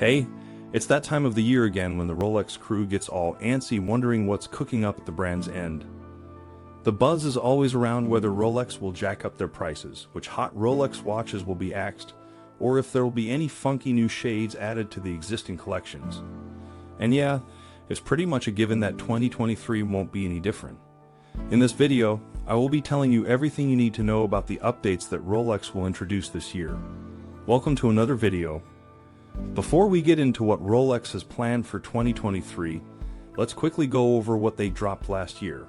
Hey, it's that time of the year again when the Rolex crew gets all antsy wondering what's cooking up at the brand's end. The buzz is always around whether Rolex will jack up their prices, which hot Rolex watches will be axed, or if there will be any funky new shades added to the existing collections. And yeah, it's pretty much a given that 2023 won't be any different. In this video, I will be telling you everything you need to know about the updates that Rolex will introduce this year. Welcome to another video. Before we get into what Rolex has planned for 2023, let's quickly go over what they dropped last year.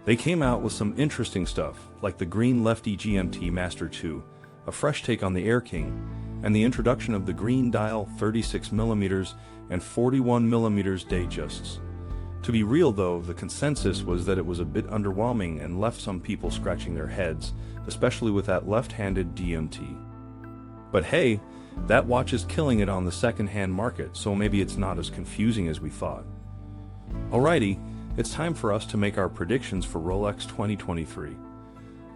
They came out with some interesting stuff, like the green lefty GMT Master 2, a fresh take on the Air King, and the introduction of the green dial 36mm and 41mm Datejusts. To be real though, the consensus was that it was a bit underwhelming and left some people scratching their heads, especially with that left-handed DMT. But hey, that watch is killing it on the second-hand market, so maybe it's not as confusing as we thought. Alrighty, it's time for us to make our predictions for Rolex 2023.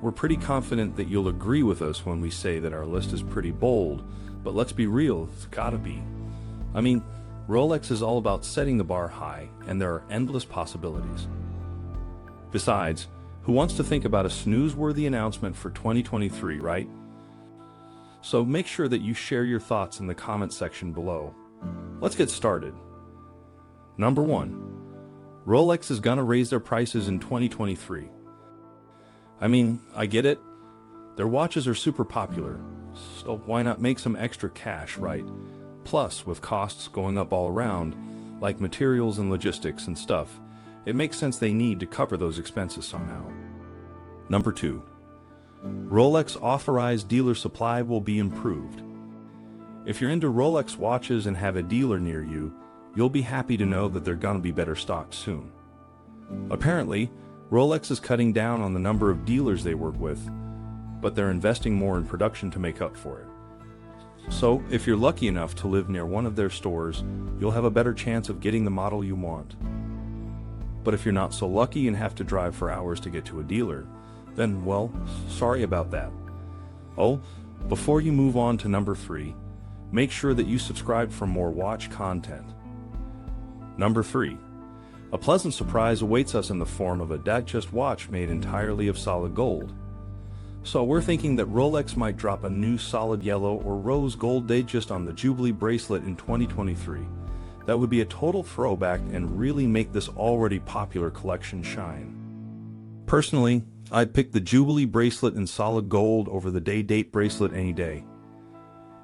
We're pretty confident that you'll agree with us when we say that our list is pretty bold, but let's be real, it's gotta be. I mean, Rolex is all about setting the bar high, and there are endless possibilities. Besides, who wants to think about a snooze-worthy announcement for 2023, right? So make sure that you share your thoughts in the comment section below. Let's get started. Number 1. Rolex is gonna raise their prices in 2023. I mean, I get it. Their watches are super popular, so why not make some extra cash, right? Plus, with costs going up all around, like materials and logistics and stuff, it makes sense they need to cover those expenses somehow. Number 2. Rolex Authorized dealer supply will be improved. If you're into Rolex watches and have a dealer near you, you'll be happy to know that they're gonna be better stocked soon. Apparently, Rolex is cutting down on the number of dealers they work with, but they're investing more in production to make up for it. So, if you're lucky enough to live near one of their stores, you'll have a better chance of getting the model you want. But if you're not so lucky and have to drive for hours to get to a dealer, then, well, sorry about that. Oh, before you move on to number 3, make sure that you subscribe for more watch content. Number 3. A pleasant surprise awaits us in the form of a Datejust watch made entirely of solid gold. So we're thinking that Rolex might drop a new solid yellow or rose gold Datejust on the Jubilee bracelet in 2023. That would be a total throwback and really make this already popular collection shine. Personally, I'd pick the Jubilee bracelet in solid gold over the Day-Date bracelet any day.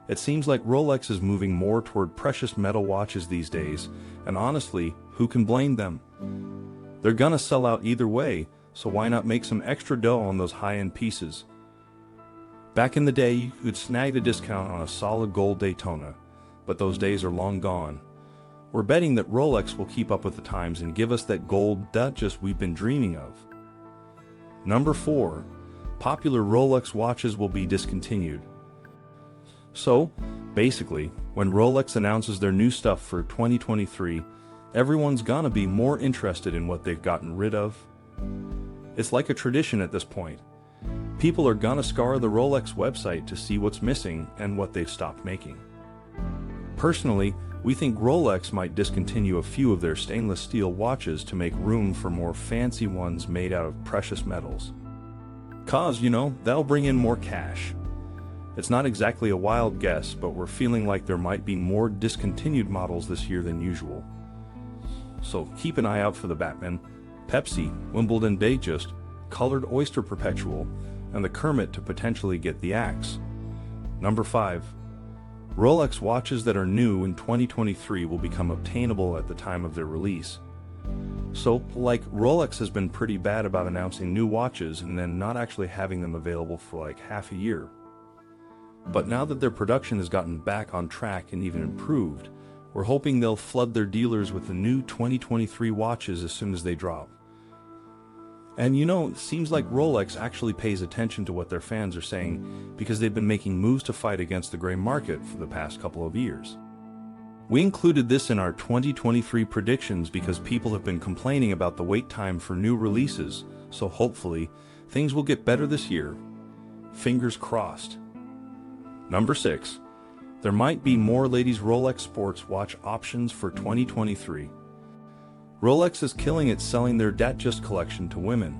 It seems like Rolex is moving more toward precious metal watches these days, and honestly, who can blame them? They're gonna sell out either way, so why not make some extra dough on those high-end pieces? Back in the day, you could snag a discount on a solid gold Daytona, but those days are long gone. We're betting that Rolex will keep up with the times and give us that gold Datejust we've been dreaming of. Number 4. Popular Rolex watches will be discontinued. So, basically, when Rolex announces their new stuff for 2023, everyone's gonna be more interested in what they've gotten rid of. It's like a tradition at this point. People are gonna scour the Rolex website to see what's missing and what they've stopped making. Personally, we think Rolex might discontinue a few of their stainless steel watches to make room for more fancy ones made out of precious metals. 'Cause, that'll bring in more cash. It's not exactly a wild guess, but we're feeling like there might be more discontinued models this year than usual. So keep an eye out for the Batman, Pepsi, Wimbledon Datejust, Colored Oyster Perpetual, and the Kermit to potentially get the axe. Number 5. Rolex watches that are new in 2023 will become obtainable at the time of their release. So, like, Rolex has been pretty bad about announcing new watches and then not actually having them available for like half a year. But now that their production has gotten back on track and even improved, we're hoping they'll flood their dealers with the new 2023 watches as soon as they drop. And it seems like Rolex actually pays attention to what their fans are saying because they've been making moves to fight against the gray market for the past couple of years. We included this in our 2023 predictions because people have been complaining about the wait time for new releases, so hopefully, things will get better this year. Fingers crossed. Number 6. There might be more ladies' Rolex sports watch options for 2023. Rolex is killing it selling their Datejust collection to women,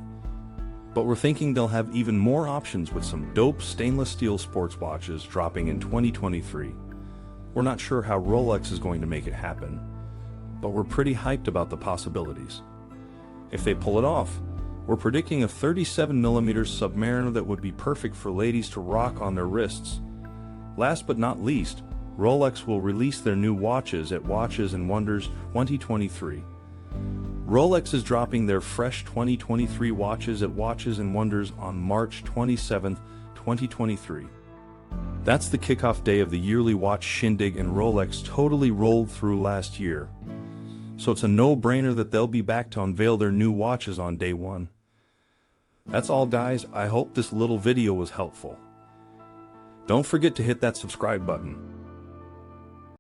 but we're thinking they'll have even more options with some dope stainless steel sports watches dropping in 2023. We're not sure how Rolex is going to make it happen, but we're pretty hyped about the possibilities. If they pull it off, we're predicting a 37mm Submariner that would be perfect for ladies to rock on their wrists. Last but not least, Rolex will release their new watches at Watches and Wonders 2023. Rolex is dropping their fresh 2023 watches at Watches and Wonders on March 27, 2023. That's the kickoff day of the yearly watch shindig, and Rolex totally rolled through last year. So it's a no-brainer that they'll be back to unveil their new watches on day one. That's all, guys. I hope this little video was helpful. Don't forget to hit that subscribe button.